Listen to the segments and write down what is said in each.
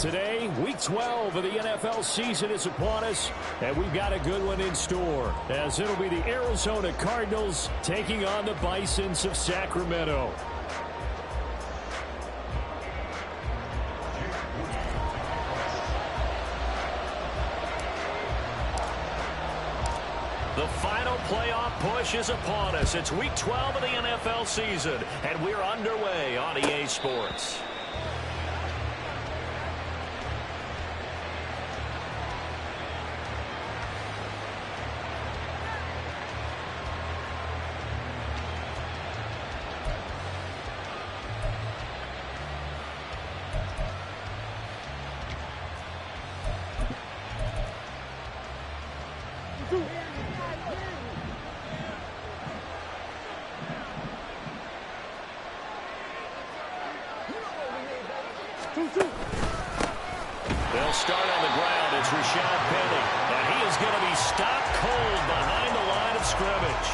Today, Week 12 of the NFL season is upon us, and we've got a good one in store, as it'll be the Arizona Cardinals taking on the Bisons of Sacramento. The final playoff push is upon us. It's Week 12 of the NFL season, and we're underway on EA Sports. They'll start on the ground. It's Rashad Penny, and he is going to be stopped cold behind the line of scrimmage.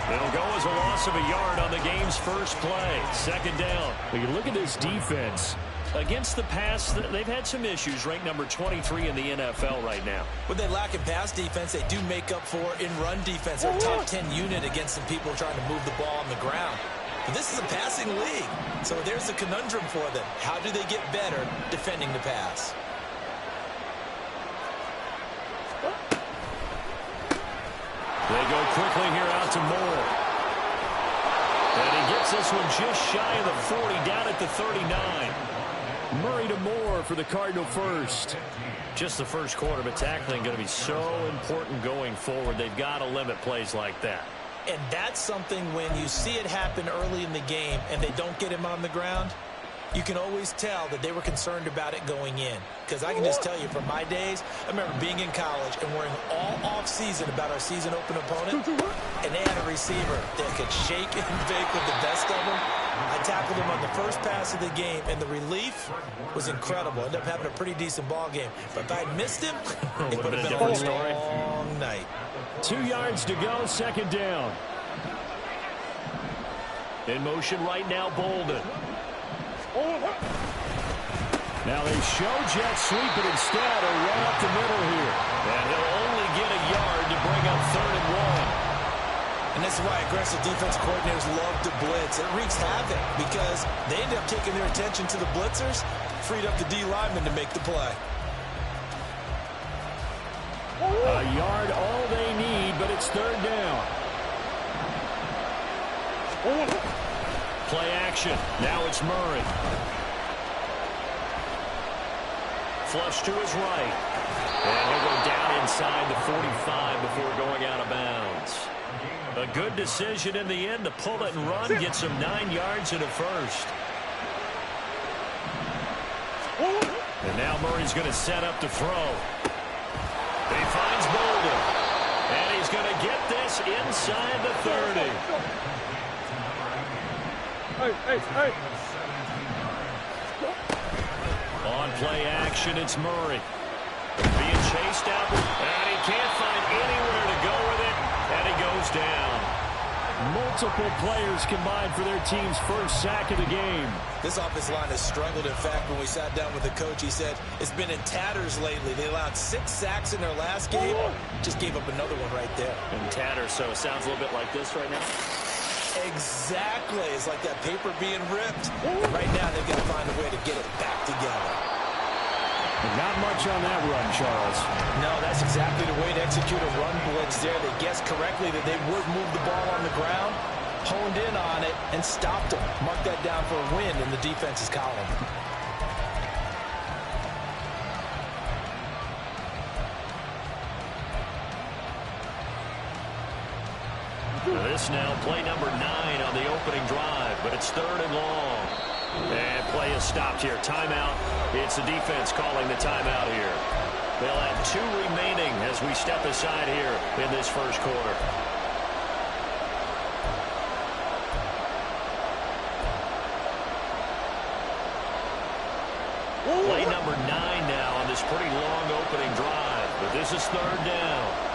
It'll go as a loss of a yard on the game's first play. Second down. When you look at this defense, against the pass, they've had some issues. Ranked number 23 in the NFL right now. When they lack in pass defense, they do make up for in run defense. They're a top 10 unit against some people trying to move the ball on the ground. But this is a passing league, so there's a conundrum for them. How do they get better defending the pass? They go quickly here out to Moore. And he gets this one just shy of the 40, down at the 39. Murray to Moore for the Cardinal first. Just the first quarter, but tackling going to be so important going forward. They've got to limit plays like that. And that's something when you see it happen early in the game and they don't get him on the ground, you can always tell that they were concerned about it going in. Because I can just tell you from my days, I remember being in college and worrying all off-season about our season-open opponent, and they had a receiver that could shake and bake with the best of them. I tackled him on the first pass of the game, and the relief was incredible. Ended up having a pretty decent ball game. But if I had missed him, it would have been a long night. 2 yards to go, second down. In motion right now, Bolden. Now they show jet sweep, but instead a run up the middle here. And he'll only get a yard to bring up 3rd and 1. And this is why aggressive defense coordinators love to blitz. It wreaks havoc because they end up taking their attention to the blitzers, freed up the D lineman to make the play. A yard all they need, but it's 3rd down. Play action. Now it's Murray. Flush to his right. And he'll go down inside the 45 before going out of bounds. A good decision in the end to pull it and run. Gets him 9 yards and a first. And now Murray's going to set up to throw. He finds Bolden. And he's going to get this inside the 30. Hey. On play action, it's Murray. Being chased out, and he can't find anywhere to go with it, and he goes down. Multiple players combined for their team's first sack of the game. This offensive line has struggled. In fact, when we sat down with the coach, he said it's been in tatters lately. They allowed 6 sacks in their last game. Just gave up another one right there. In tatters, so it sounds a little bit like this right now. Exactly. It's like that paper being ripped. And right now, they've got to find a way to get it back together. Not much on that run, Charles. No, that's exactly the way to execute a run blitz there. They guessed correctly that they would move the ball on the ground, honed in on it, and stopped them. Mark that down for a win in the defense's column. This now play number 9 on the opening drive, but it's 3rd and long. And play is stopped here. Timeout. It's the defense calling the timeout here. They'll have 2 remaining as we step aside here in this first quarter. Play number 9 now on this pretty long opening drive, but this is 3rd down.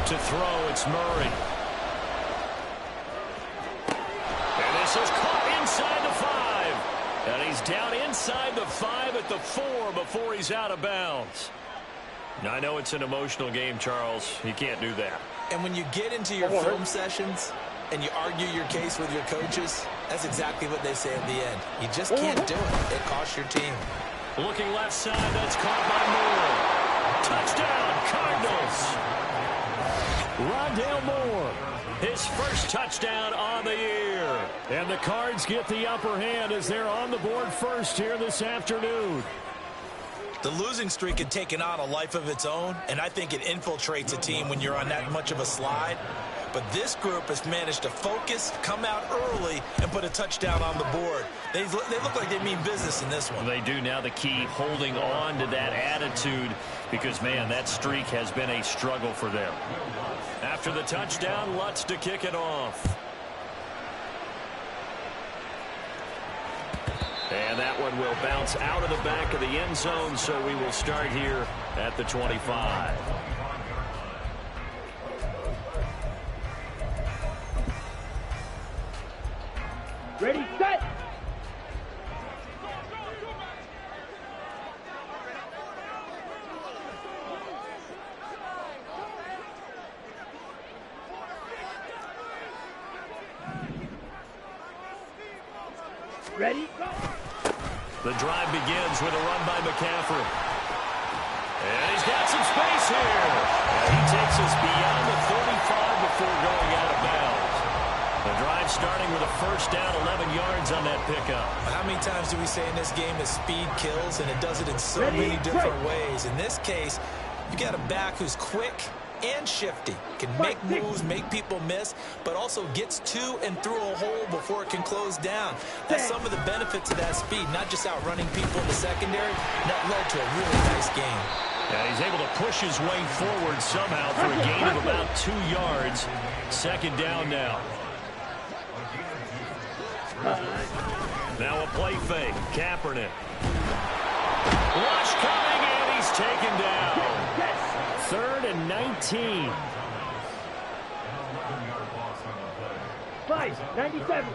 To throw, it's Murray. And this is caught inside the 5. down inside the 5 at the 4 before he's out of bounds. Now, I know it's an emotional game, Charles. You can't do that. And when you get into your film sessions and you argue your case with your coaches, that's exactly what they say at the end. You just can't do it. It costs your team. Looking left side, that's caught by Moore. Touchdown, Cardinals. Rondale Moore, his first touchdown on the year. And the Cards get the upper hand as they're on the board first here this afternoon. The losing streak had taken on a life of its own, and I think it infiltrates a team when you're on that much of a slide. But this group has managed to focus, come out early, and put a touchdown on the board. They look like they mean business in this one. They do. Now the key, holding on to that attitude, because, man, that streak has been a struggle for them. After the touchdown, Lutz to kick it off. And that one will bounce out of the back of the end zone, so we will start here at the 25. Ready, set! Ready, go! The drive begins with a run by McCaffrey. And he's got some space here. And he takes us beyond the 35 before going out of bounds. The drive starting with a first down, 11 yards on that pickup. How many times do we say in this game that speed kills, and it does it in so many different ways? In this case, you got a back who's quick and shifty, can make moves, make people miss, but also gets to and through a hole before it can close down. That's some of the benefits of that speed, not just outrunning people in the secondary. That led to a really nice game. Yeah, he's able to push his way forward somehow for a gain of about 2 yards. Second down now. Now a play fake. Kaepernick. Rush coming, and he's taken down. 3rd and 19. 5-97.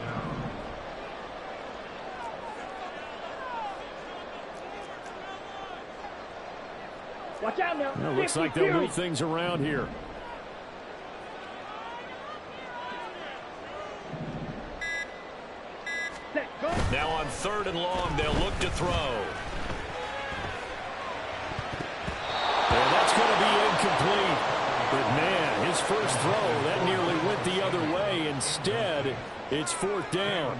Watch out now. Well, looks like they'll move things around here. Now on 3rd and long, they'll look to throw. And that's going to be incomplete. But, man, his first throw, that nearly went the other way. Instead, it's 4th down.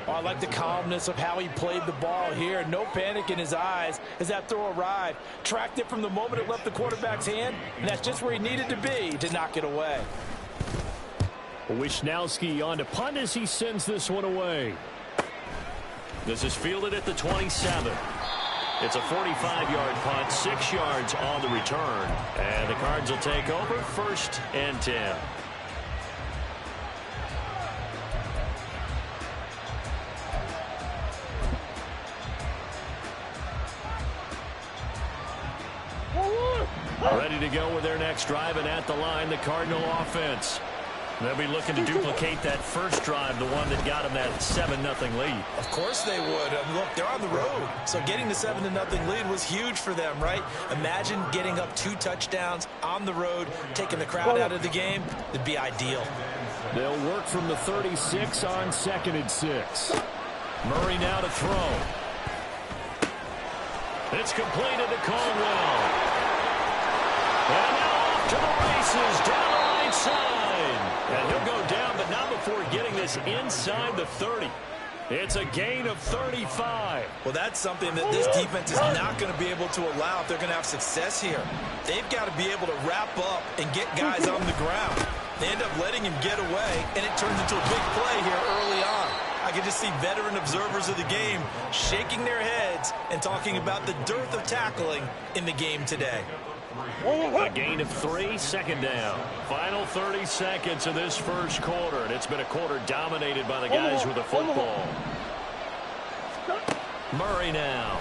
Oh, I like the calmness of how he played the ball here. No panic in his eyes as that throw arrived. Tracked it from the moment it left the quarterback's hand, and that's just where he needed to be to knock it away. Wisnowski on to punt as he sends this one away. This is fielded at the 27. It's a 45-yard punt, 6 yards on the return. And the Cards will take over 1st and 10. Ready to go with their next drive, and at the line, the Cardinal offense. They'll be looking to duplicate that first drive, the one that got them that 7-0 lead. Of course they would. Look, they're on the road, so getting the 7-0 lead was huge for them, right? Imagine getting up 2 touchdowns on the road, taking the crowd out of the game. It'd be ideal. They'll work from the 36 on 2nd and 6. Murray now to throw. It's completed to Caldwell. And now off to the races, down the right side. And he'll go down, but not before getting this inside the 30. It's a gain of 35. Well, that's something that this defense is not going to be able to allow if they're going to have success here. They've got to be able to wrap up and get guys on the ground. They end up letting him get away, and it turns into a big play here early on. I can just see veteran observers of the game shaking their heads and talking about the dearth of tackling in the game today. A gain of 3, 2nd down. Final 30 seconds of this first quarter, and it's been a quarter dominated by the guys with the football. Murray now.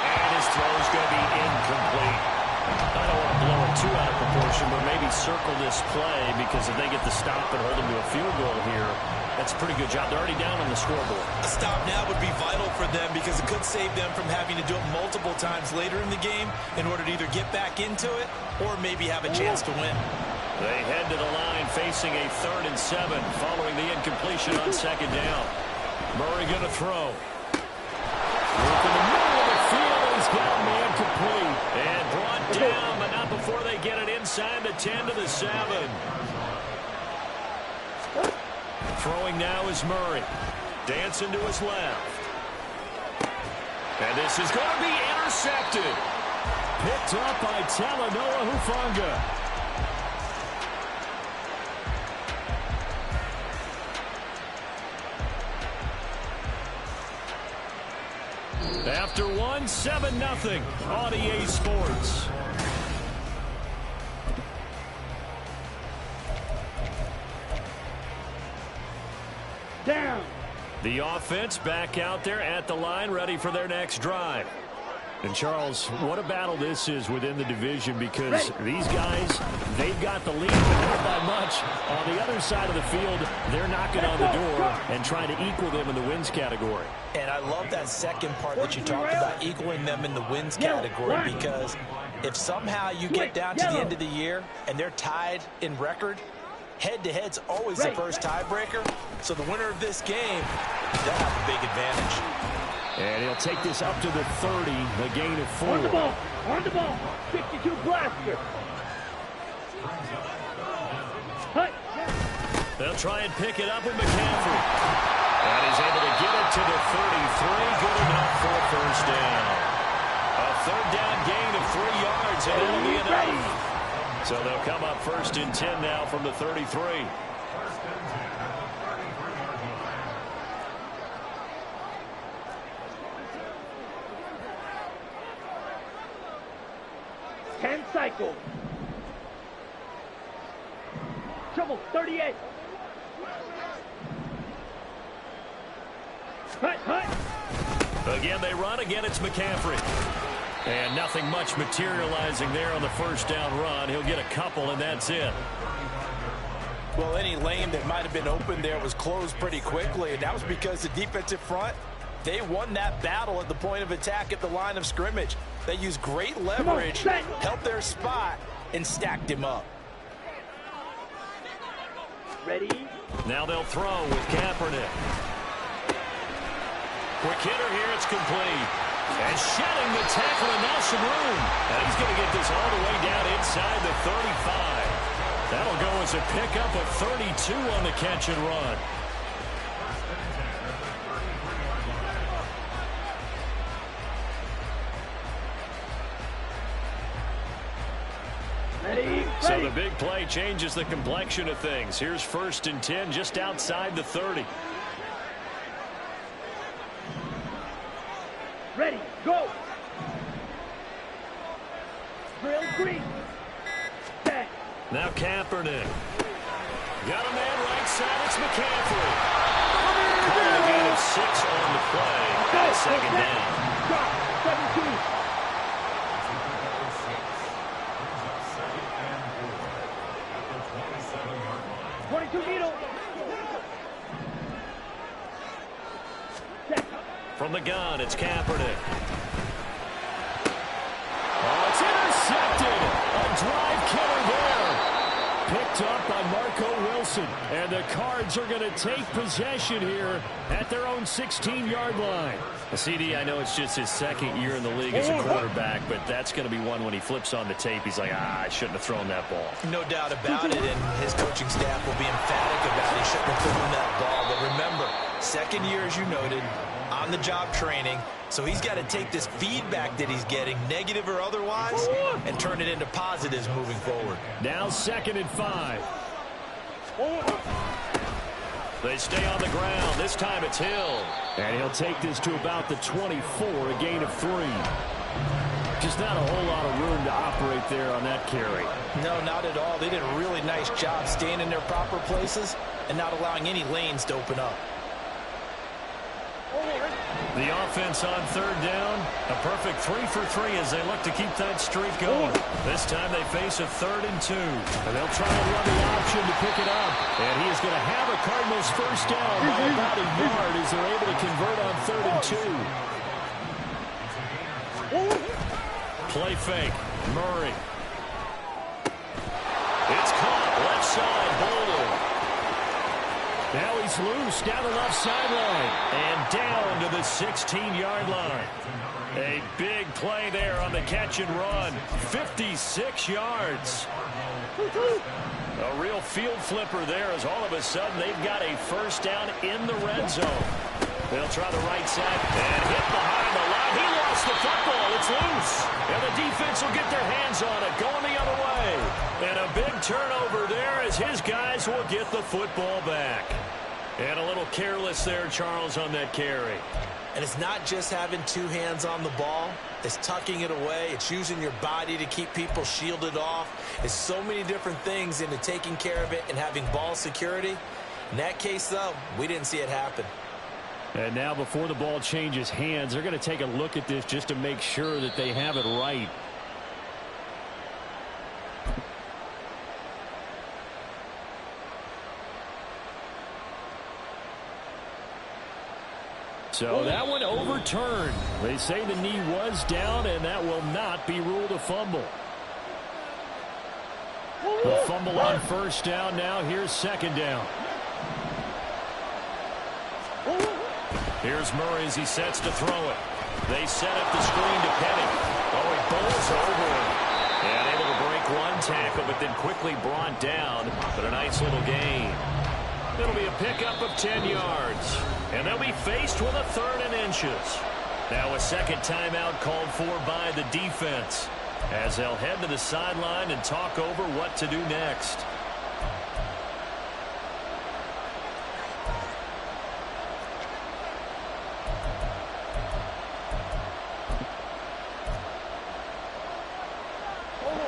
And his throw is going to be incomplete. I don't want to blow it too out of proportion motion, but maybe circle this play, because if they get the stop and hold them to a field goal here, that's a pretty good job. They're already down on the scoreboard. A stop now would be vital for them, because it could save them from having to do it multiple times later in the game in order to either get back into it or maybe have a chance to win. They head to the line facing a 3rd and 7 following the incompletion on 2nd down. Murray going to throw. Look in the middle of the field. He's got a man complete. And brought down, but not before they get it inside the 10 to the 7. Throwing now is Murray. Dancing to his left. And this is going to be intercepted. Picked up by Talanoa Hufanga. After one, 7-0 on EA Sports. Down. The offense back out there at the line, ready for their next drive. And, Charles, what a battle this is within the division, because these guys, they've got the lead, but not by much. On the other side of the field, they're knocking on the door and trying to equal them in the wins category. And I love that second part that you talked about, equaling them in the wins category, because if somehow you get down to the end of the year and they're tied in record, head-to-head's always the first tiebreaker. So the winner of this game, they'll have a big advantage. And he'll take this up to the 30, a gain of 4. On the ball, 62 blaster. Hut. They'll try and pick it up with McCaffrey. And he's able to get it to the 33, good enough for a 1st down. A 3rd down gain of 3 yards, and it'll be enough. So they'll come up 1st and 10 now from the 33. Cycle. Trouble 38. Hut. Again, they run. Again, it's McCaffrey. And nothing much materializing there on the 1st down run. He'll get a couple, and that's it. Well, any lane that might have been open there was closed pretty quickly, and that was because the defensive front, they won that battle at the point of attack at the line of scrimmage. They used great leverage, helped their spot, and stacked him up. Ready? Now they'll throw with Kaepernick. Quick hitter here, it's complete. And shedding the tackle, and now some room. And he's going to get this all the way down inside the 35. That'll go as a pickup of 32 on the catch and run. So the big play changes the complexion of things. Here's 1st and 10 just outside the 30. Ready, go. Drill green. Set. Now Kaepernick. Got a man right side. It's McCaffrey. Calling a gain of 6 on the play. At 2nd down. Drop, 17. 22 needle. From the gun, it's Kaepernick. Oh, it's intercepted. A drive killer there. Picked up by Marco Wilson. And the Cards are going to take possession here at their own 16-yard line. CD, I know it's just his 2nd year in the league as a quarterback, but that's going to be one when he flips on the tape. He's like, I shouldn't have thrown that ball. No doubt about it, and his coaching staff will be emphatic about he shouldn't have thrown that ball. But remember, 2nd year, as you noted, on-the-job training, so he's got to take this feedback that he's getting, negative or otherwise, and turn it into positives moving forward. Now 2nd and 5. They stay on the ground. This time it's Hill. And he'll take this to about the 24, a gain of 3. Just not a whole lot of room to operate there on that carry. No, not at all. They did a really nice job staying in their proper places and not allowing any lanes to open up. The offense on third down, a perfect 3 for 3 as they look to keep that streak going. This time they face a 3rd and 2. And they'll try and run the option to pick it up. And he is going to have a Cardinals first down by about a yard as they're able to convert on 3rd and 2. Play fake. Murray. It's caught. Left side. Boulder. Now he's loose down the left sideline and down to the 16-yard line. A big play there on the catch and run. 56 yards. A real field flipper there as all of a sudden they've got a first down in the red zone. They'll try the right side and hit behind the line. He lost the football. It's loose. And the defense will get their hands on it, going the other way. And a big turnover there as his guys will get the football back. And a little careless there, Charles, on that carry. And it's not just having two hands on the ball. It's tucking it away. It's using your body to keep people shielded off. It's so many different things into taking care of it and having ball security. In that case, though, we didn't see it happen. And now before the ball changes hands, they're going to take a look at this just to make sure that they have it right. So that one overturned. They say the knee was down, and that will not be ruled a fumble. The fumble on first down now. Here's second down. Here's Murray as he sets to throw it. They set up the screen to Penny. Oh, he bowls over him. And able to break one tackle, but then quickly brought down. But a nice little gain. It'll be a pickup of 10 yards. And they'll be faced with a 3rd and inches. Now a second timeout called for by the defense as they'll head to the sideline and talk over what to do next.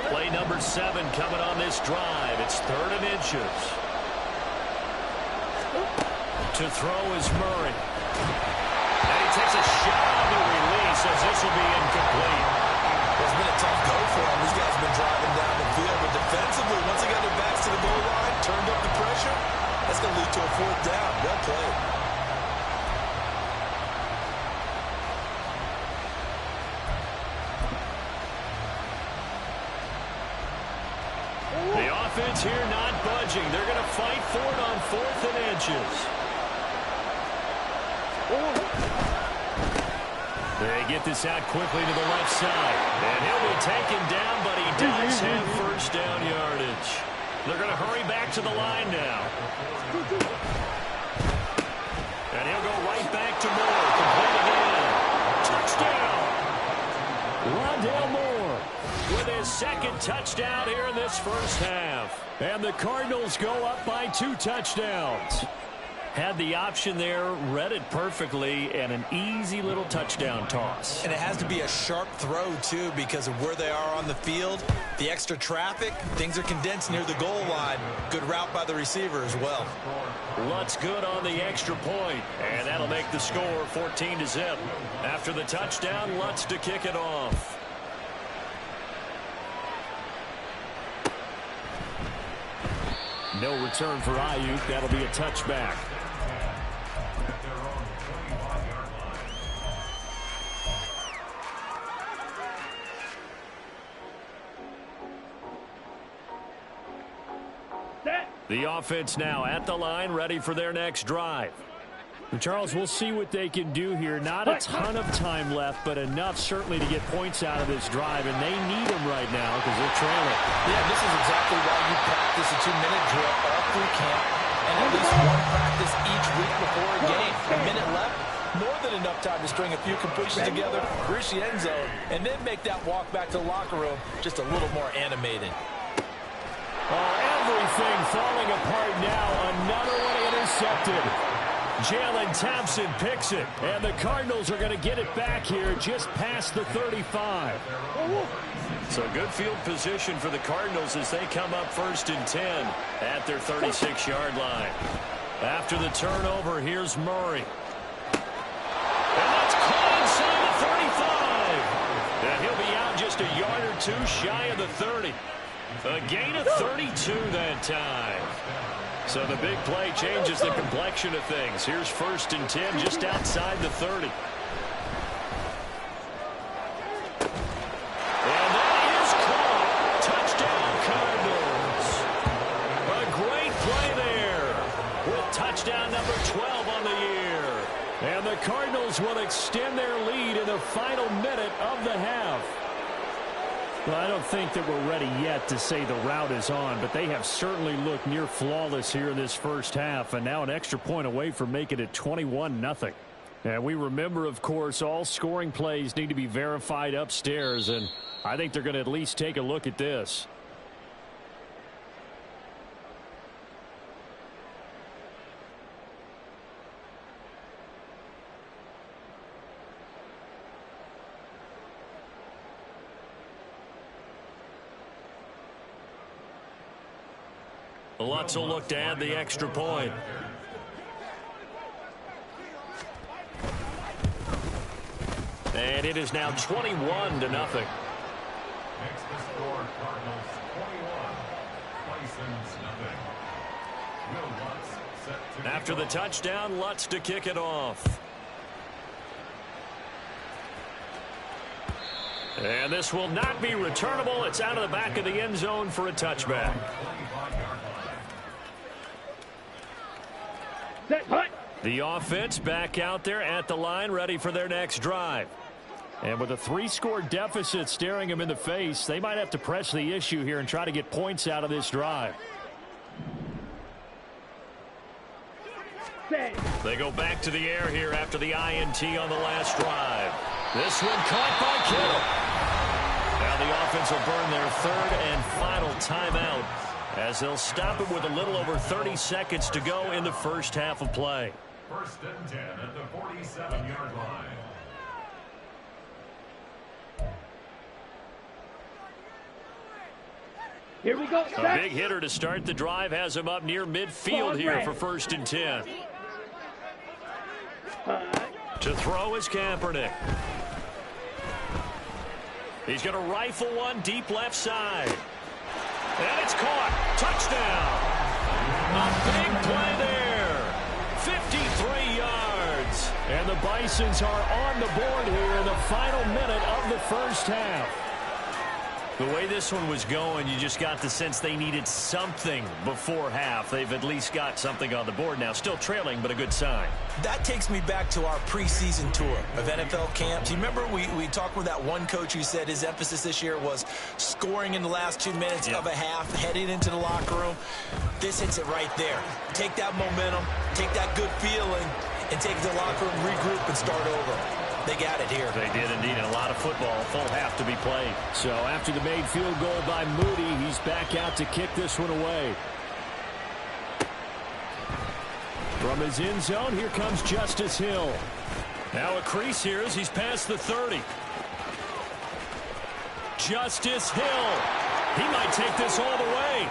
Play number 7 coming on this drive. It's 3rd and inches. To throw is Murray. And he takes a shot on the release as this will be incomplete. It's been a tough go for him. These guys have been driving down the field. But defensively, once they got their backs to the goal line, turned up the pressure, that's going to lead to a 4th down. Well played. The offense here not budging. They're going to fight for it on 4th and inches. They get this out quickly to the left side. And he'll be taken down, but he does have first down yardage. They're going to hurry back to the line now. And he'll go right back to Moore. Complete again. Touchdown. Rondale Moore with his second touchdown here in this first half. And the Cardinals go up by 2 touchdowns. Had the option there, read it perfectly, and an easy little touchdown toss. And it has to be a sharp throw, too, because of where they are on the field. The extra traffic, things are condensed near the goal line. Good route by the receiver as well. Lutz good on the extra point, and that'll make the score 14-0. After the touchdown, Lutz to kick it off. No return for Ayuk. That'll be a touchback. The offense now at the line, ready for their next drive. And Charles, we'll see what they can do here. Not a ton of time left, but enough certainly to get points out of this drive, and they need them right now because they're trailing. Yeah, this is exactly why you practice a 2-minute drill all through camp and at least one practice each week before a game. A minute left, more than enough time to string a few completions together, reach the end zone, and then make that walk back to the locker room just a little more animated. Oh, everything falling apart now. Another one intercepted. Jalen Thompson picks it, and the Cardinals are going to get it back here just past the 35. So good field position for the Cardinals as they come up 1st and 10 at their 36-yard line. After the turnover, here's Murray. And that's just a yard or two shy of the 30. A gain of 32 that time. So the big play changes the complexion of things. Here's 1st and 10 just outside the 30. And that is caught. Touchdown, Cardinals. A great play there with touchdown number 12 on the year. And the Cardinals will extend their lead in the final minute of the half. Well, I don't think that we're ready yet to say the route is on, but they have certainly looked near flawless here in this first half, and now an extra point away from making it 21-0. And we remember, of course, all scoring plays need to be verified upstairs, and I think they're going to at least take a look at this. Lutz will look to add the extra point. And it is now 21-0. Makes the score Cardinals 21, Bisons nothing. Will Lutz set to After the touchdown, Lutz to kick it off. And this will not be returnable. It's out of the back of the end zone for a touchback. Set, hut. The offense back out there at the line, ready for their next drive. And with a 3-score deficit staring them in the face, they might have to press the issue here and try to get points out of this drive. Set. They go back to the air here after the INT on the last drive. This one caught by Kittle. Now the offense will burn their 3rd and final timeout as they'll stop it with a little over 30 seconds to go in the first half of play. 1st and 10 at the 47-yard line. Here we go. A Set. big hitter to start the drive has him up near midfield here for 1st and 10. To throw is Kaepernick. He's going to rifle one deep left side. And it's caught. Touchdown. A big play there. 53 yards. And the Bisons are on the board here in the final minute of the first half. The way this one was going, you just got the sense they needed something before half. They've at least got something on the board now. Still trailing, but a good sign. That takes me back to our preseason tour of NFL camps. You remember we talked with that one coach who said his emphasis this year was scoring in the last 2 minutes of a half, heading into the locker room. This hits it right there. Take that momentum, take that good feeling, and take it to the locker room, regroup, and start over. They got it here. They did indeed, and a lot of football, full half to be played. So after the made field goal by Moody, he's back out to kick this one away. From his end zone, here comes Justice Hill. Now a crease here as he's past the 30. Justice Hill. He might take this all the way.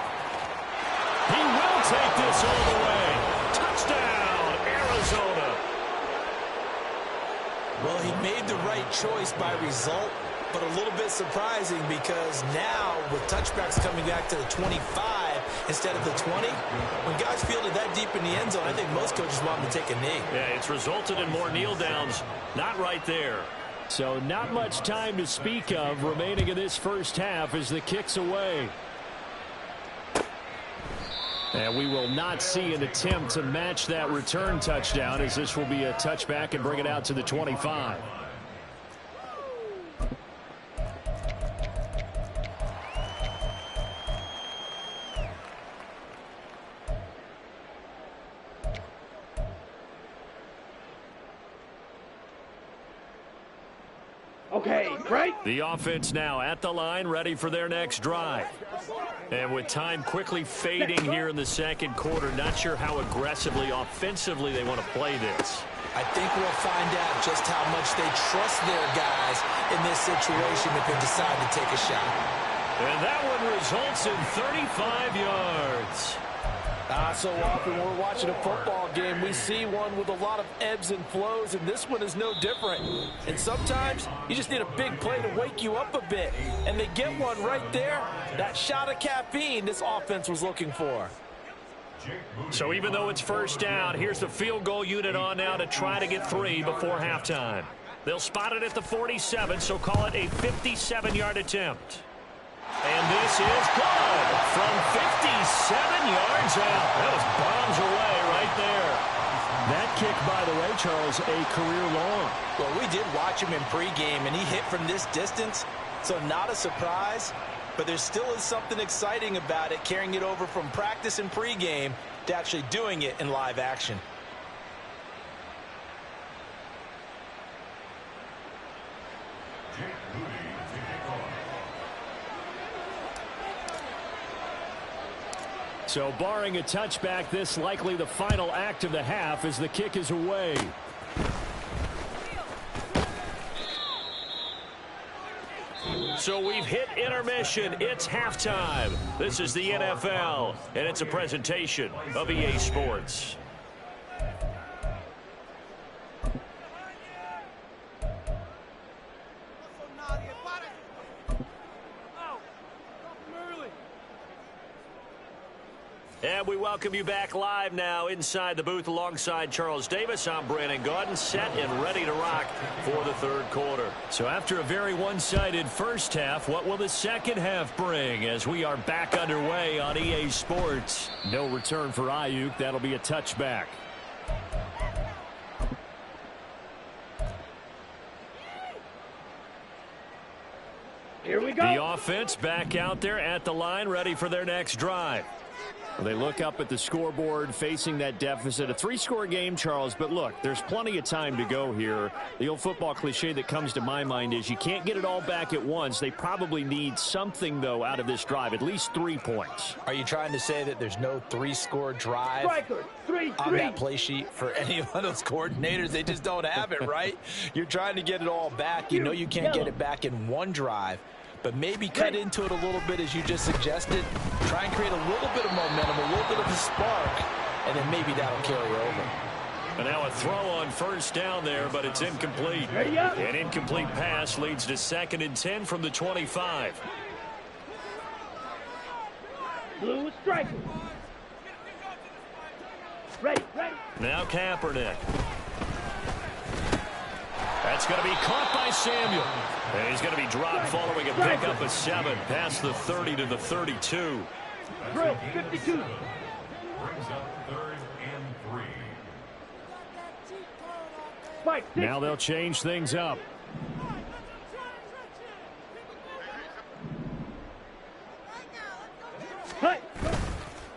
He will take this all the way. Touchdown, Arizona. Well, he made the right choice by result, but a little bit surprising because now with touchbacks coming back to the 25 instead of the 20, when guys fielded that deep in the end zone, I think most coaches want them to take a knee. Yeah, it's resulted in more kneel downs. Not right there. So not much time to speak of remaining in this first half as the kick's away. And we will not see an attempt to match that return touchdown, as this will be a touchback and bring it out to the 25. Okay, right? The offense now at the line, ready for their next drive. And with time quickly fading here in the second quarter, not sure how aggressively, offensively they want to play this. I think we'll find out just how much they trust their guys in this situation if they decide to take a shot. And that one results in 35 yards. So often we're watching a football game, we see one with a lot of ebbs and flows, and this one is no different. And sometimes you just need a big play to wake you up a bit. And they get one right there. That shot of caffeine this offense was looking for. So even though it's first down, here's the field goal unit on now to try to get 3 before halftime. They'll spot it at the 47, so call it a 57-yard attempt. And this is good from 57 yards out. That was bombs away right there. That kick, by the way, Charles, a career long. Well, we did watch him in pregame, and he hit from this distance, so not a surprise. But there still is something exciting about it, carrying it over from practice and pregame to actually doing it in live action. So barring a touchback, this likely the final act of the half as the kick is away. So we've hit intermission. It's halftime. This is the NFL, and it's a presentation of EA Sports. And we welcome you back live now inside the booth alongside Charles Davis. I'm Brandon Gaudin, set and ready to rock for the third quarter. So after a very one-sided first half, what will the second half bring as we are back underway on EA Sports? No return for Ayuk. That'll be a touchback. Here we go. The offense back out there at the line, ready for their next drive. Well, they look up at the scoreboard facing that deficit. A 3-score game, Charles, but look, there's plenty of time to go here. The old football cliche that comes to my mind is you can't get it all back at once. They probably need something, though, out of this drive, at least 3 points. Are you trying to say that there's no 3-score drive on that play sheet for any of those coordinators? They just don't have it, right? You're trying to get it all back. You know you can't get it back in one drive. But maybe cut into it a little bit as you just suggested. Try and create a little bit of momentum, a little bit of a spark, and then maybe that'll carry over. And now a throw on first down there, but it's incomplete. An incomplete pass leads to 2nd and 10 from the 25. Blue striker. Ready. Now Kaepernick. That's going to be caught by Samuel. And he's going to be dropped following a pickup of 7 past the 30 to the 32. Drill 52. Brings up 3rd and 3. Spike 6. Now they'll change things up. Cut.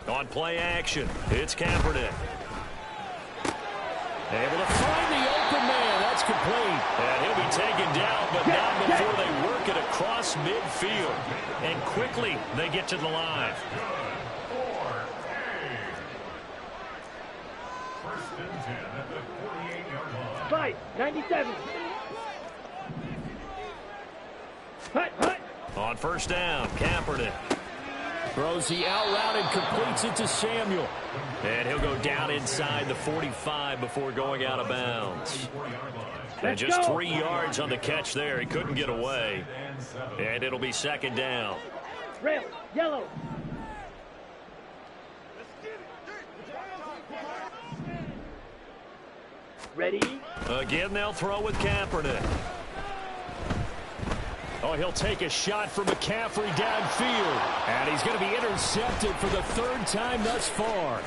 On play action, it's Kaepernick. Able to find the open man. That's complete. And he'll be taken down, but not before they work it across midfield. And quickly, they get to the line. 1st and 10 at the 48-yard line. Spike 97. Hut. On first down, Kaepernick. Throws the out route and completes it to Samuel. And he'll go down inside the 45 before going out of bounds. And just 3 yards on the catch there. He couldn't get away. And it'll be 2nd down. Rail, yellow. Ready. Again, they'll throw with Kaepernick. Oh, he'll take a shot from McCaffrey downfield. And he's going to be intercepted for the 3rd time thus far.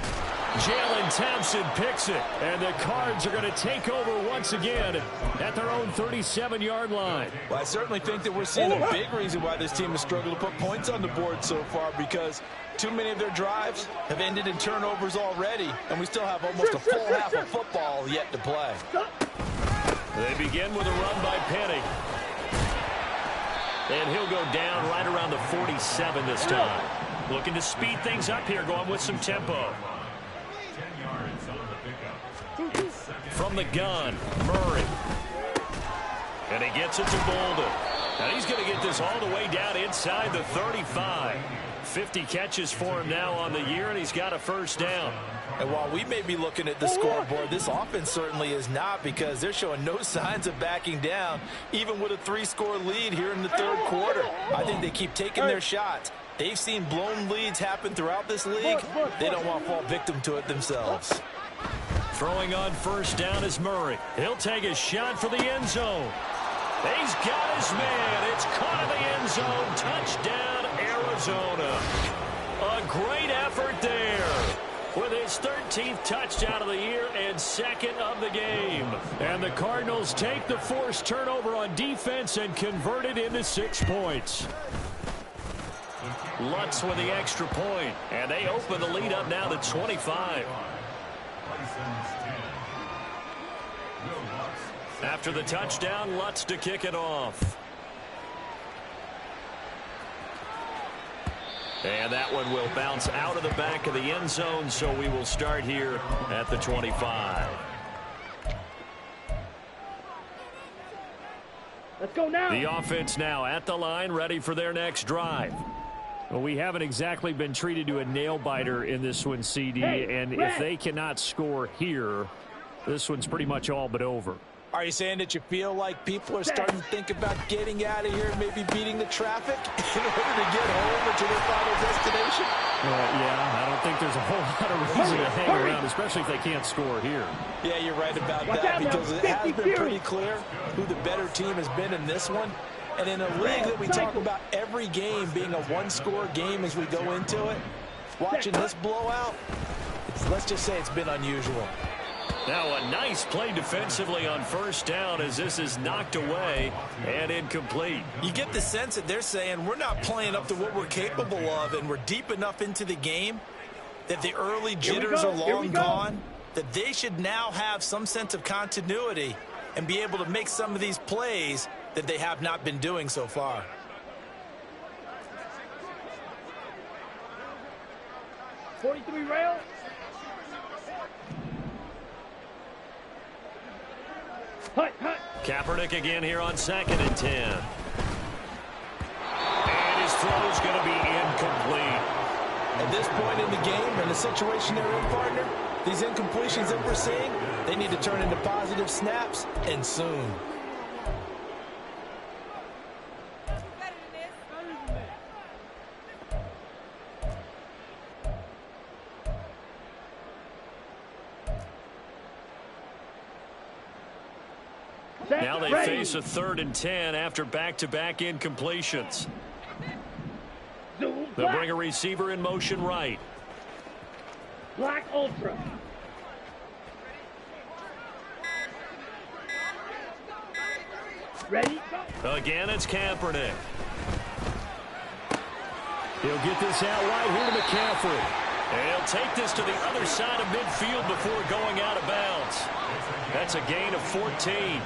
Jalen Thompson picks it. And the Cards are going to take over once again at their own 37-yard line. Well, I certainly think that we're seeing a big reason why this team has struggled to put points on the board so far, because too many of their drives have ended in turnovers already, and we still have almost a full half of football yet to play. They begin with a run by Penny. And he'll go down right around the 47 this time. Looking to speed things up here, going with some tempo. 10 yards on the pickup. From the gun, Murray. And he gets it to Bolden. And he's going to get this all the way down inside the 35. 50 catches for him now on the year, and he's got a first down. And while we may be looking at the scoreboard, this offense certainly is not, because they're showing no signs of backing down, even with a 3-score lead here in the third quarter. I think they keep taking their shots. They've seen blown leads happen throughout this league. They don't want to fall victim to it themselves. Throwing on first down is Murray. He'll take a shot for the end zone. He's got his man. It's caught in the end zone. Touchdown, Arizona. A great effort there, with his 13th touchdown of the year and second of the game. And the Cardinals take the forced turnover on defense and convert it into 6 points. Lutz with the extra point, and they open the lead up now to 25. After the touchdown, Lutz to kick it off. And that one will bounce out of the back of the end zone, so we will start here at the 25. Let's go now. The offense now at the line, ready for their next drive. Well, we haven't exactly been treated to a nail-biter in this one, CD, and if they cannot score here, this one's pretty much all but over. Are you saying that you feel like people are starting to think about getting out of here and maybe beating the traffic in order to get home or to their final destination? Yeah, I don't think there's a whole lot of reason to hang around, especially if they can't score here. Yeah, you're right about that, because it has been pretty clear who the better team has been in this one. And in a league that we talk about every game being a one-score game as we go into it, watching this blowout, let's just say it's been unusual. Now a nice play defensively on first down, as this is knocked away and incomplete. You get the sense that they're saying we're not playing up to what we're capable of, and we're deep enough into the game that the early jitters are long gone, that they should now have some sense of continuity and be able to make some of these plays that they have not been doing so far. '43 rail. Hut, hut. Kaepernick again here on 2nd and 10. And his throw is going to be incomplete. At this point in the game, and the situation they're in, partner, these incompletions that we're seeing, they need to turn into positive snaps, and soon. Now they face a 3rd and 10 after back-to-back incompletions. They'll bring a receiver in motion right. Black Ultra. Ready? Again, it's Kaepernick. He'll get this out wide here to McCaffrey. And he'll take this to the other side of midfield before going out of bounds. That's a gain of 14.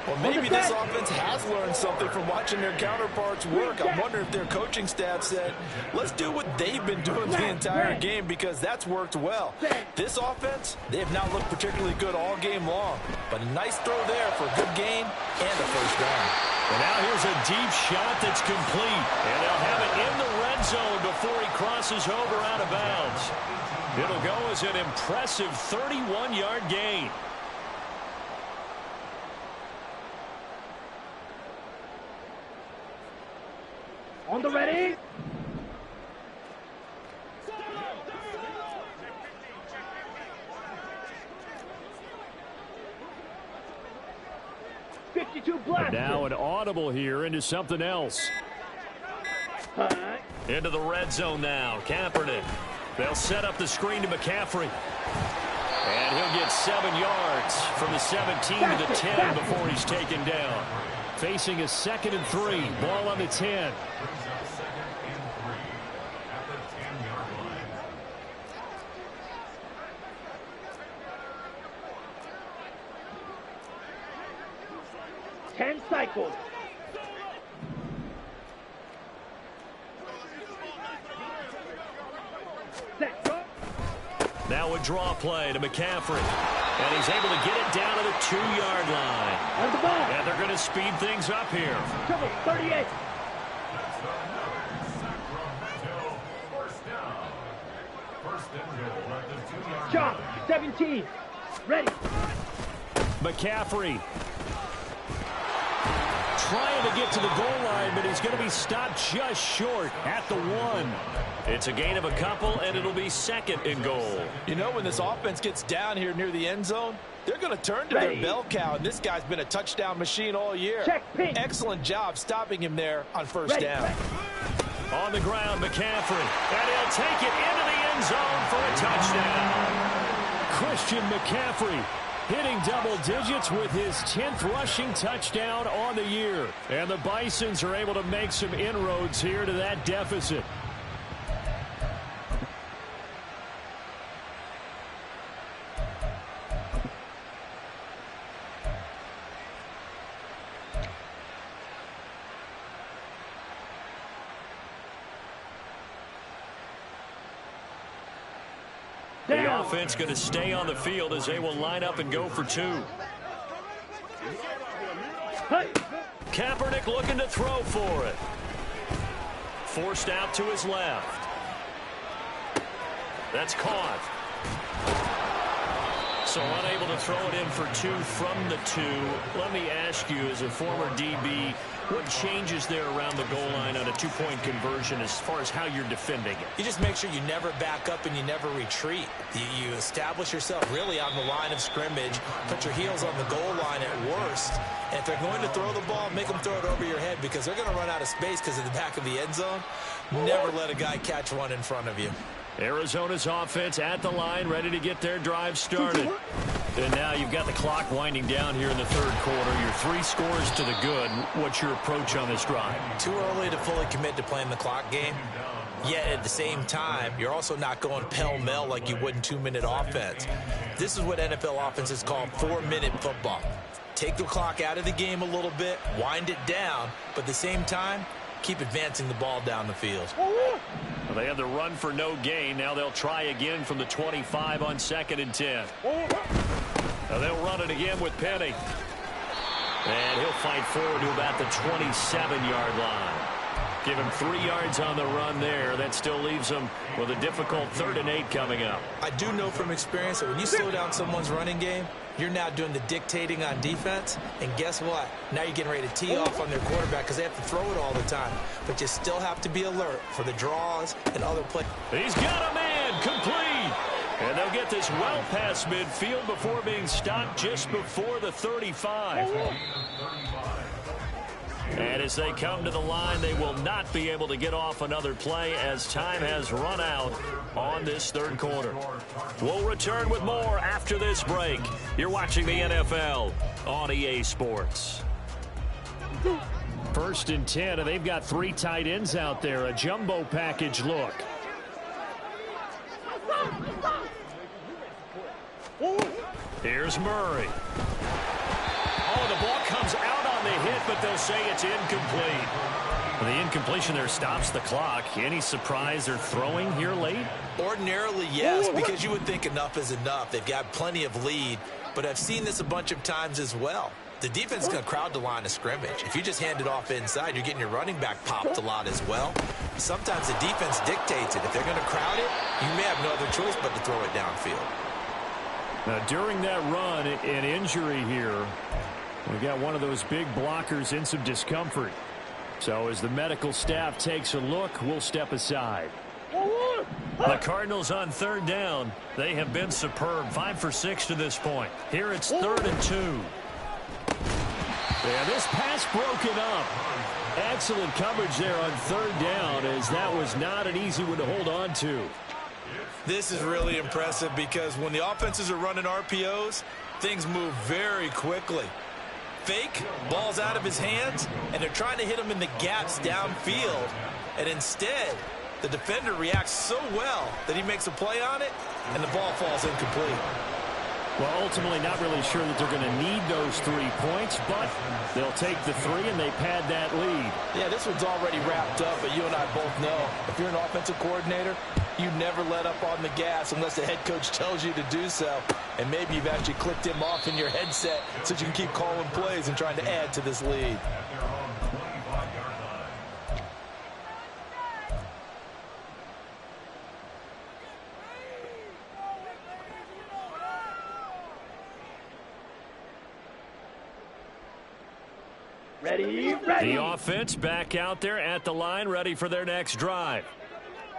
Well, maybe this offense has learned something from watching their counterparts work. I wonder if their coaching staff said, let's do what they've been doing the entire game, because that's worked well. This offense, they have not looked particularly good all game long, but a nice throw there for a good gain and a first down. And now here's a deep shot that's complete, and they'll have it in the red zone before he crosses over out of bounds. It'll go as an impressive 31-yard gain. On the ready. But now an audible here into something else. Into the red zone now. Kaepernick. They'll set up the screen to McCaffrey. And he'll get 7 yards from the 17 to the 10 before he's taken down. Facing a 2nd and 3. Ball on the 10. Cycles. Now a draw play to McCaffrey. And he's able to get it down to the 2-yard line. On the ball. And they're going to speed things up here. 38. First and goal at the 2-yard Chop, line. 17. Ready. McCaffrey trying to get to the goal line, but he's going to be stopped just short at the 1. It's a gain of a couple, and it'll be second and goal. You know, when this offense gets down here near the end zone, they're going to turn to their bell cow, and this guy's been a touchdown machine all year. Check, pink. Excellent job stopping him there on first down. On the ground, McCaffrey, and he'll take it into the end zone for a touchdown. Christian McCaffrey hitting double digits with his 10th rushing touchdown on the year. And the Bisons are able to make some inroads here to that deficit. The offense going to stay on the field as they will line up and go for 2. Kaepernick looking to throw for it. Forced out to his left. That's caught. So unable to throw it in for 2 from the 2. Let me ask you, as a former DB, what changes there around the goal line on a 2-point conversion as far as how you're defending it? You just make sure you never back up and you never retreat. You establish yourself really on the line of scrimmage, put your heels on the goal line at worst. And if they're going to throw the ball, make them throw it over your head because they're going to run out of space because of the back of the end zone. Never let a guy catch one in front of you. Arizona's offense at the line, ready to get their drive started. And now you've got the clock winding down here in the third quarter. You're 3 scores to the good. What's your approach on this drive? Too early to fully commit to playing the clock game. Yet at the same time, you're also not going pell-mell like you would in 2-minute offense. This is what NFL offenses call 4-minute football. Take the clock out of the game a little bit, wind it down, but at the same time, keep advancing the ball down the field. Well, they had the run for no gain. Now they'll try again from the 25 on 2nd and 10. Now they'll run it again with Penny. And he'll fight forward to about the 27-yard line. Give him 3 yards on the run there. That still leaves him with a difficult 3rd and 8 coming up. I do know from experience that when you slow down someone's running game, you're now doing the dictating on defense. And guess what? Now you're getting ready to tee off on their quarterback because they have to throw it all the time. But you still have to be alert for the draws and other plays. He's got a man complete. And they'll get this well past midfield before being stopped just before the 35. And as they come to the line, they will not be able to get off another play as time has run out on this third quarter. We'll return with more after this break. You're watching the NFL on EA Sports. 1st and 10, and they've got 3 tight ends out there. A jumbo package look. Here's Murray. Oh, the ball comes out on the hit, but they'll say it's incomplete. The incompletion there stops the clock. Any surprise they're throwing here late? Ordinarily, yes, because you would think enough is enough. They've got plenty of lead, but I've seen this a bunch of times as well. The defense is going to crowd the line of scrimmage. If you just hand it off inside, you're getting your running back popped a lot as well. Sometimes the defense dictates it. If they're going to crowd it, you may have no other choice but to throw it downfield. Now, during that run, an injury here, we got one of those big blockers in some discomfort. So as the medical staff takes a look, we'll step aside. The Cardinals on 3rd down. They have been superb. 5 for 6 to this point. Here it's 3rd and 2. Yeah, this pass broken up. Excellent coverage there on 3rd down, as that was not an easy one to hold on to. This is really impressive because when the offenses are running RPOs, things move very quickly. Fake, ball's out of his hands, and they're trying to hit him in the gaps downfield. And instead, the defender reacts so well that he makes a play on it, and the ball falls incomplete. Well, ultimately not really sure that they're going to need those 3 points, but they'll take the 3 and they pad that lead. Yeah, this one's already wrapped up, but you and I both know if you're an offensive coordinator, you never let up on the gas unless the head coach tells you to do so. And maybe you've actually clicked him off in your headset so you can keep calling plays and trying to add to this lead. Ready. The offense back out there at the line, ready for their next drive.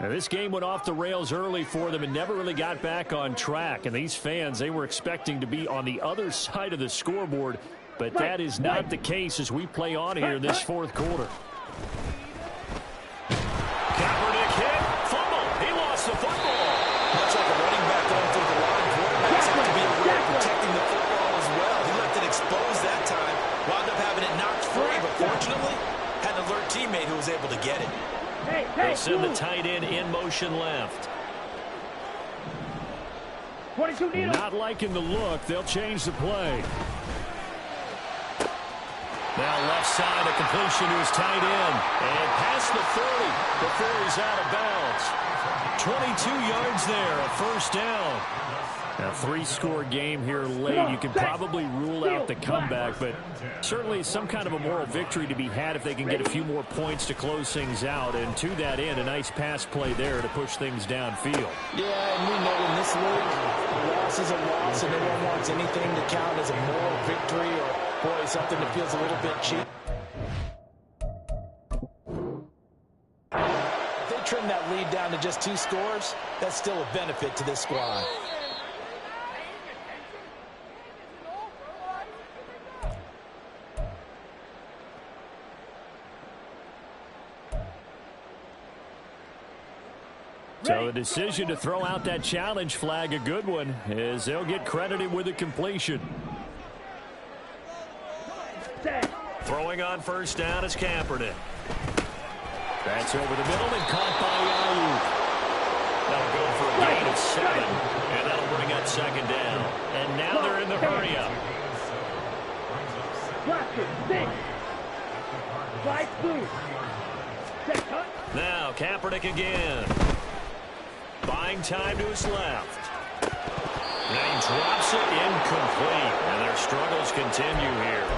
Now, this game went off the rails early for them and never really got back on track. And these fans, they were expecting to be on the other side of the scoreboard, but that is not the case as we play on here in this fourth quarter. Kaepernick hit, fumble. He lost the football. Much like a running back going through the line, quarterbacks have to be aware of protecting the football as well. He left it exposed that time, wound up having it knocked free, but fortunately had an alert teammate who was able to get it. They'll send the tight end in motion left. 22 needle. Not liking the look. They'll change the play. Now left side, a completion to his tight end. And past the 40 before he's out of bounds. 22 yards there, a first down. A three-score game here late. You can probably rule out the comeback, but certainly some kind of a moral victory to be had if they can get a few more points to close things out. And to that end, a nice pass play there to push things downfield. Yeah, and we know in this league, a loss is a loss, and no one wants anything to count as a moral victory or, boy, something that feels a little bit cheap. If they trim that lead down to just 2 scores, that's still a benefit to this squad. So the decision to throw out that challenge flag, a good one, as they'll get credited with a completion. Throwing on first down is Kaepernick. That's over the middle and caught by Ayuk. That'll go for a gain of 7, and that'll bring up second down. And now they're in the hurry-up. Now Kaepernick again. Buying time to his left. And he drops it incomplete. And their struggles continue here.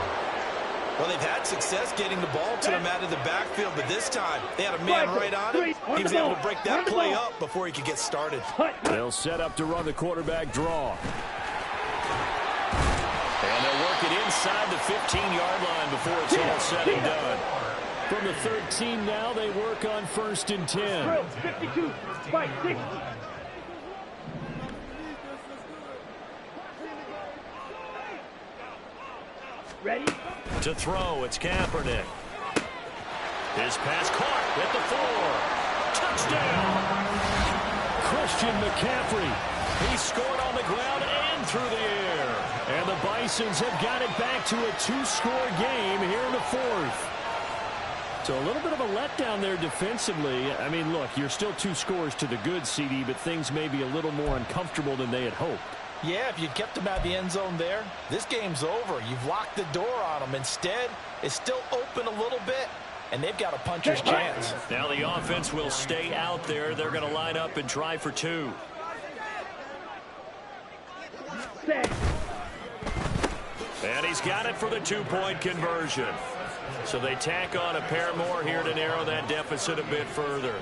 Well, they've had success getting the ball to him out of the backfield, but this time they had a man right on him. He was able to break that play up before he could get started. They'll set up to run the quarterback draw. And they'll work it inside the 15-yard line before it's all said and done. From the 13 now, they work on 1st and 10. 52, fight 6. Ready? To throw, it's Kaepernick. His pass caught at the 4. Touchdown! Christian McCaffrey. He scored on the ground and through the air. And the Bisons have got it back to a 2-score game here in the 4th. So a little bit of a letdown there defensively. I mean, look, you're still 2 scores to the good, CD, but things may be a little more uncomfortable than they had hoped. Yeah, if you'd kept them out of the end zone there, this game's over. You've locked the door on them. Instead, it's still open a little bit, and they've got a puncher's chance. Now the offense will stay out there. They're going to line up and try for 2. And he's got it for the 2-point conversion. So they tack on a pair more here to narrow that deficit a bit further.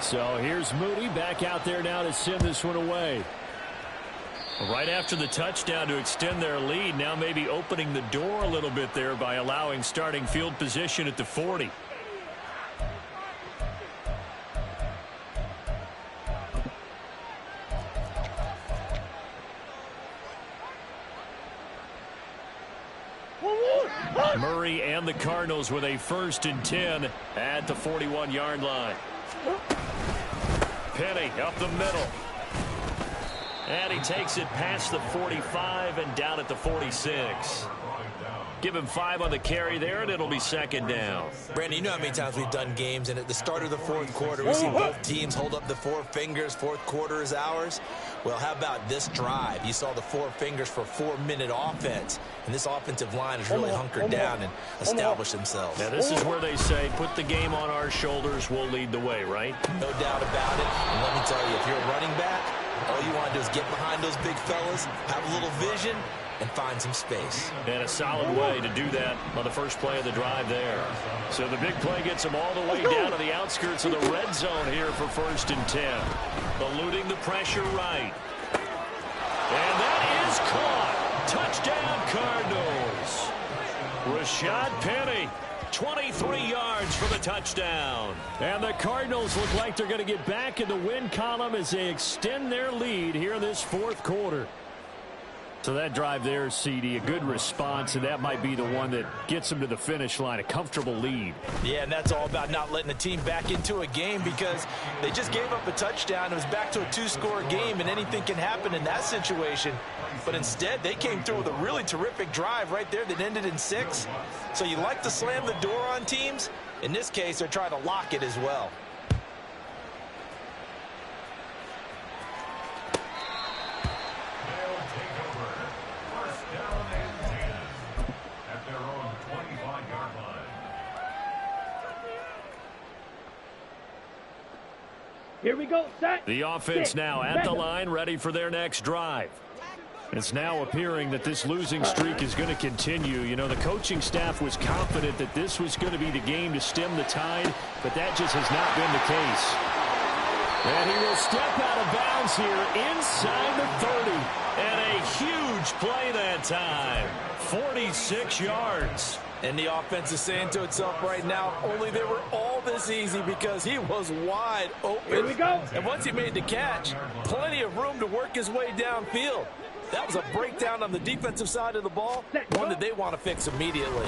So here's Moody back out there now to send this one away. Right after the touchdown to extend their lead, now maybe opening the door a little bit there by allowing starting field position at the 40. Murray and the Cardinals with a 1st and 10 at the 41-yard line. Penny up the middle. And he takes it past the 45 and down at the 46. Give him 5 on the carry there, and it'll be second down. Brandon, you know how many times we've done games, and at the start of the 4th quarter, we see both teams hold up the 4 fingers. 4th quarter is ours. Well, how about this drive? You saw the 4 fingers for 4-minute offense, and this offensive line has really hunkered down and established themselves. Now, this is where they say, put the game on our shoulders, we'll lead the way, right? No doubt about it. And let me tell you, if you're a running back, all you want to do is get behind those big fellas, have a little vision, and find some space. And a solid way to do that on the first play of the drive there. So the big play gets them all the way down to the outskirts of the red zone here for 1st and 10. Eluding the pressure right. And that is caught. Touchdown Cardinals. Rashad Penny, 23 yards for the touchdown. And the Cardinals look like they're going to get back in the win column as they extend their lead here in this 4th quarter. So that drive there, CD, a good response, and that might be the one that gets them to the finish line, a comfortable lead. Yeah, and that's all about not letting the team back into a game because they just gave up a touchdown. It was back to a 2-score game, and anything can happen in that situation. But instead, they came through with a really terrific drive right there that ended in 6. So you like to slam the door on teams. In this case, they're trying to lock it as well. Here we go, set. The offense now at the line, ready for their next drive. It's now appearing that this losing streak is going to continue. You know, the coaching staff was confident that this was going to be the game to stem the tide, but that just has not been the case. And he will step out of bounds here inside the 30. And a huge play that time. 46 yards. And the offense is saying to itself right now, only they were all this easy because he was wide open. Here we go. And once he made the catch, plenty of room to work his way downfield. That was a breakdown on the defensive side of the ball, one that they want to fix immediately.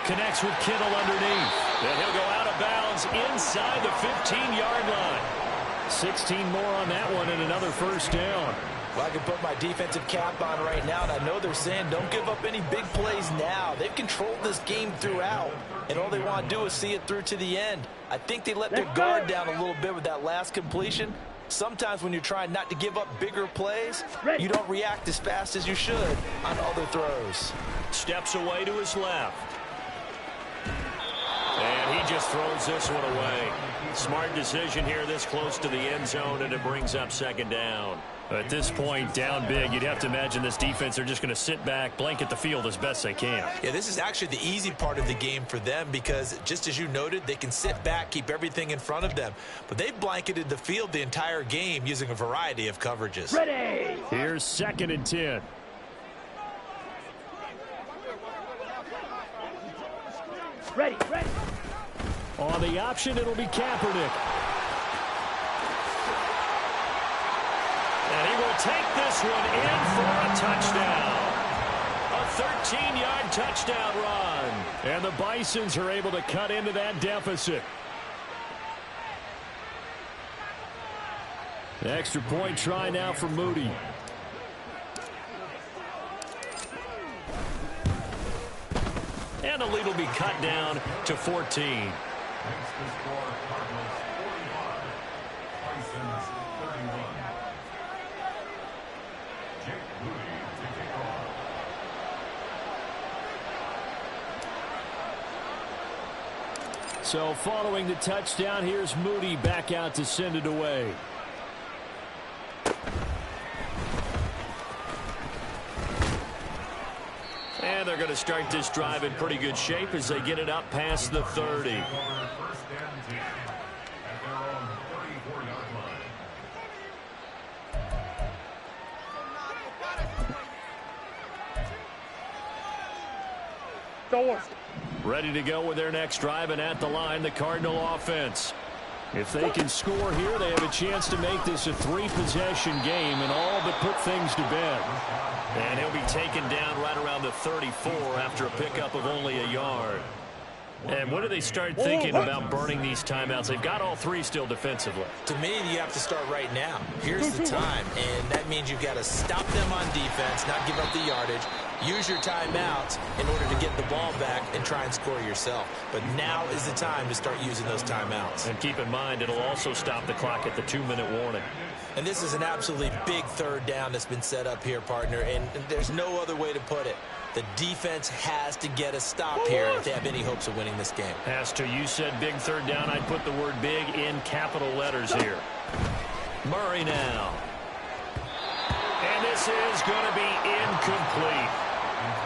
Connects with Kittle underneath. And he'll go out of bounds inside the 15-yard line. 16 more on that one and another first down. Well, I can put my defensive cap on right now, and I know they're saying don't give up any big plays now. They've controlled this game throughout, and all they want to do is see it through to the end. I think they let their guard down a little bit with that last completion. Sometimes when you're trying not to give up bigger plays, you don't react as fast as you should on other throws. Steps away to his left. And he just throws this one away. Smart decision here this close to the end zone, and it brings up 2nd down. At this point, down big, you'd have to imagine this defense are just going to sit back, blanket the field as best they can. Yeah, this is actually the easy part of the game for them because, just as you noted, they can sit back, keep everything in front of them. But they've blanketed the field the entire game using a variety of coverages. Ready. Here's 2nd and 10. Ready. On the option, it'll be Kaepernick. And he will take this one in for a touchdown. A 13-yard touchdown run. And the Bisons are able to cut into that deficit. The extra point try now for Moody. And the lead will be cut down to 14. So following the touchdown, here's Moody back out to send it away. And they're going to start this drive in pretty good shape as they get it up past the 30. Ready to go with their next drive, and at the line, the Cardinal offense. If they can score here, they have a chance to make this a 3-possession game and all but put things to bed. And he'll be taken down right around the 34 after a pickup of only a yard. And when do they start thinking about burning these timeouts? They've got all 3 still defensively. To me, you have to start right now. Here's the time, and that means you've got to stop them on defense, not give up the yardage, use your timeouts in order to get the ball back and try and score yourself. But now is the time to start using those timeouts. And keep in mind, it'll also stop the clock at the 2-minute warning. And this is an absolutely big 3rd down that's been set up here, partner, and there's no other way to put it. The defense has to get a stop here if they have any hopes of winning this game. Has to. You said big 3rd down. I'd put the word big in capital letters here. Murray now. And this This is going to be incomplete.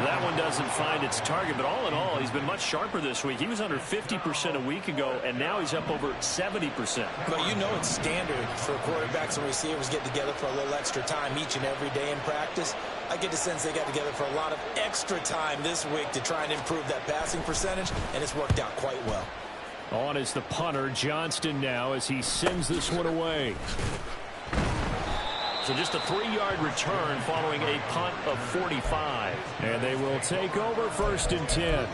That one doesn't find its target, but all in all, he's been much sharper this week. He was under 50% a week ago, and now he's up over 70%. Well, you know it's standard for quarterbacks and receivers get together for a little extra time each and every day in practice. I get the sense they got together for a lot of extra time this week to try and improve that passing percentage, and it's worked out quite well. On is the punter, Johnston, now as he sends this one away. So just a 3-yard return following a punt of 45. And they will take over 1st and 10.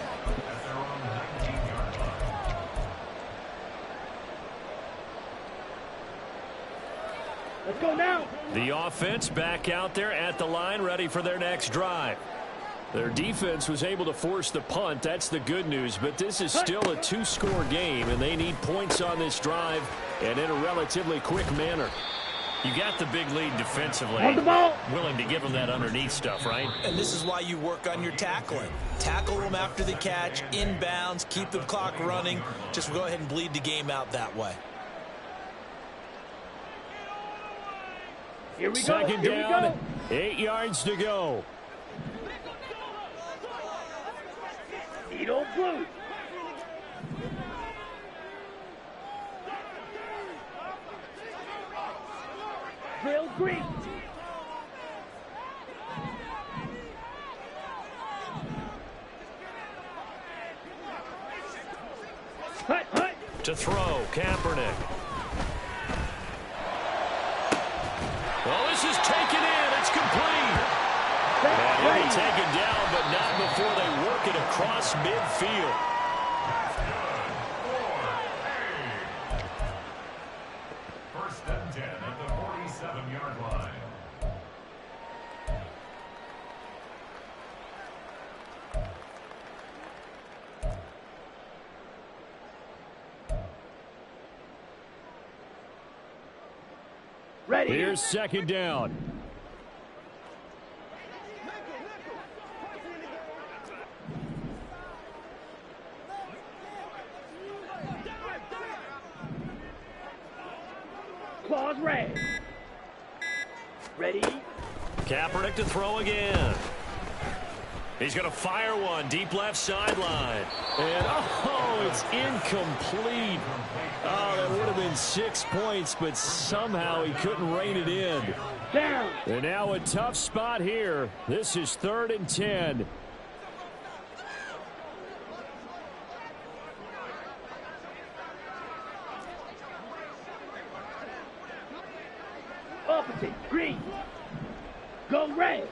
Let's go now. The offense back out there at the line, ready for their next drive. Their defense was able to force the punt. That's the good news. But this is still a 2-score game, and they need points on this drive and in a relatively quick manner. You got the big lead defensively. On the ball. Willing to give them that underneath stuff, right? And this is why you work on your tackling. Tackle them after the catch, inbounds, keep the clock running. Just go ahead and bleed the game out that way. Here we go. Second Here down, we go. 8 yards to go. Needle blue. Drill green. Hut, hut. To throw, Kaepernick. Well, this is taken in. It's complete. And he'll be taken down, but not before they work it across midfield. First and 10 at the 47-yard line. Ready. Here's second down. Claws red. Ready. Kaepernick to throw again. He's going to fire one deep left sideline. And, oh, it's incomplete. Oh, that would have been 6 points, but somehow he couldn't rein it in. Down. And now a tough spot here. This is 3rd and 10. Opposite. Green. Go red.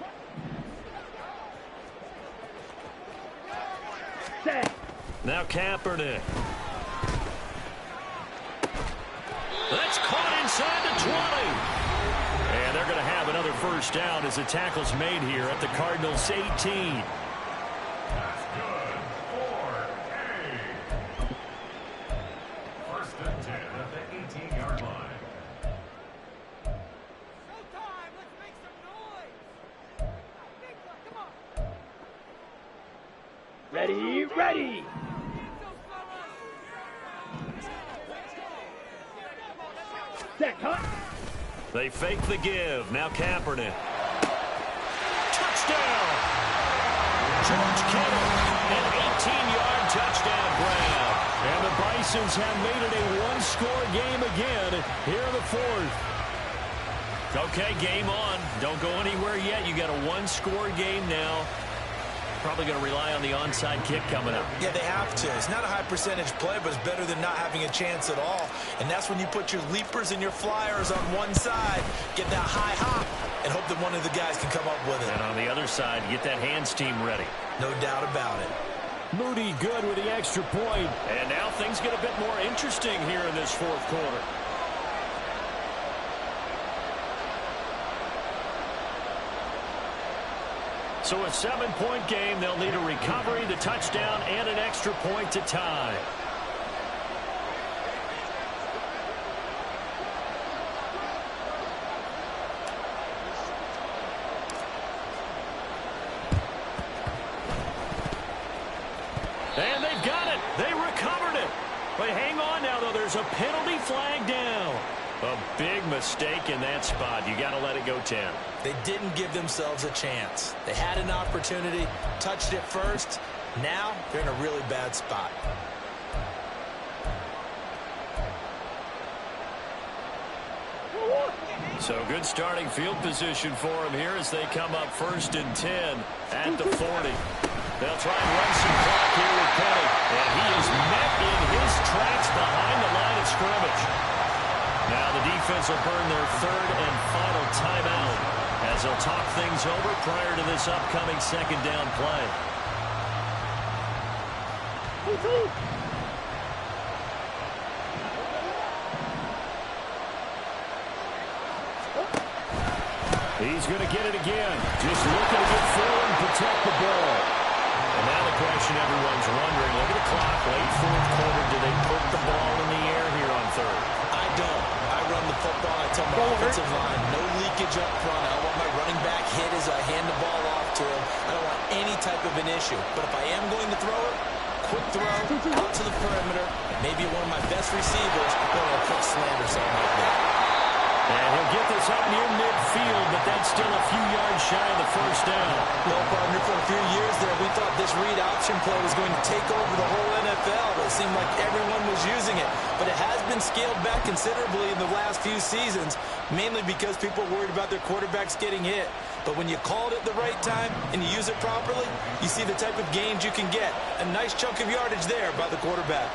Set. Now Kaepernick. That's caught inside the 20. And they're going to have another first down as the tackle's made here at the Cardinals' 18. That's good. 4A. First and 10 at the 18-yard line. Ready, ready. Set, hut. They fake the give. Now Kaepernick. Touchdown! George Kittle, an 18-yard touchdown grab. And the Bisons have made it a one-score game again here in the 4th. Okay, game on. Don't go anywhere yet. You got a one-score game now. Probably going to rely on the onside kick coming up. Yeah, they have to. It's not a high percentage play, but it's better than not having a chance at all. And that's when you put your leapers and your flyers on one side, get that high hop, and hope that one of the guys can come up with it. And on the other side, get that hands team ready. No doubt about it. Moody good with the extra point. And now things get a bit more interesting here in this 4th quarter. So a 7-point game, they'll need a recovery, the touchdown, and an extra point to tie. And they've got it. They recovered it. But hang on now, though. There's a penalty flag down. A big mistake in that spot. You got to let it go 10. They didn't give themselves a chance. They had an opportunity, touched it first. Now they're in a really bad spot. So good starting field position for him here as they come up 1st and 10 at the 40. They'll try and run some clock here with Penny. And he is met in his tracks behind the line of scrimmage. Now the defense will burn their 3rd and final timeout as they'll talk things over prior to this upcoming 2nd down play. He's going to get it again. Just looking to get forward and protect the ball. And now the question everyone's wondering, look at the clock, late 4th quarter, do they put the ball in the air here on 3rd? I don't. I run the football. I tell my offensive line, no leakage up front. I don't want my running back hit as I hand the ball off to him. I don't want any type of an issue. But if I am going to throw it, quick throw, out to the perimeter, maybe one of my best receivers going a quick slant or something like that. And he'll get this up near midfield, but that's still a few yards shy of the 1st down. Well, partner, for a few years there, we thought this read option play was going to take over the whole NFL. It seemed like everyone was using it. But it has been scaled back considerably in the last few seasons, mainly because people are worried about their quarterbacks getting hit. But when you call it at the right time and you use it properly, you see the type of gains you can get. A nice chunk of yardage there by the quarterback.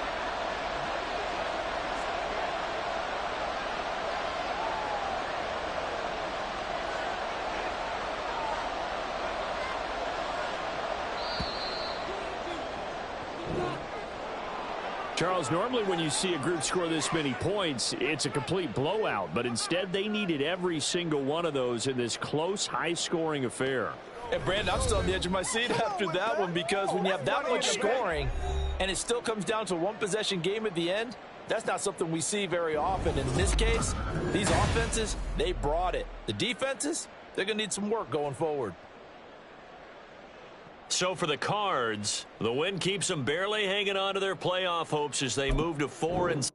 Charles, normally when you see a group score this many points, it's a complete blowout. But instead, they needed every single one of those in this close, high-scoring affair. And, Brandon, I'm still on the edge of my seat after that one because when you have that much scoring and it still comes down to a one-possession game at the end, that's not something we see very often. In this case, these offenses, they brought it. The defenses, they're going to need some work going forward. So for the Cards, the win keeps them barely hanging on to their playoff hopes as they move to 4 and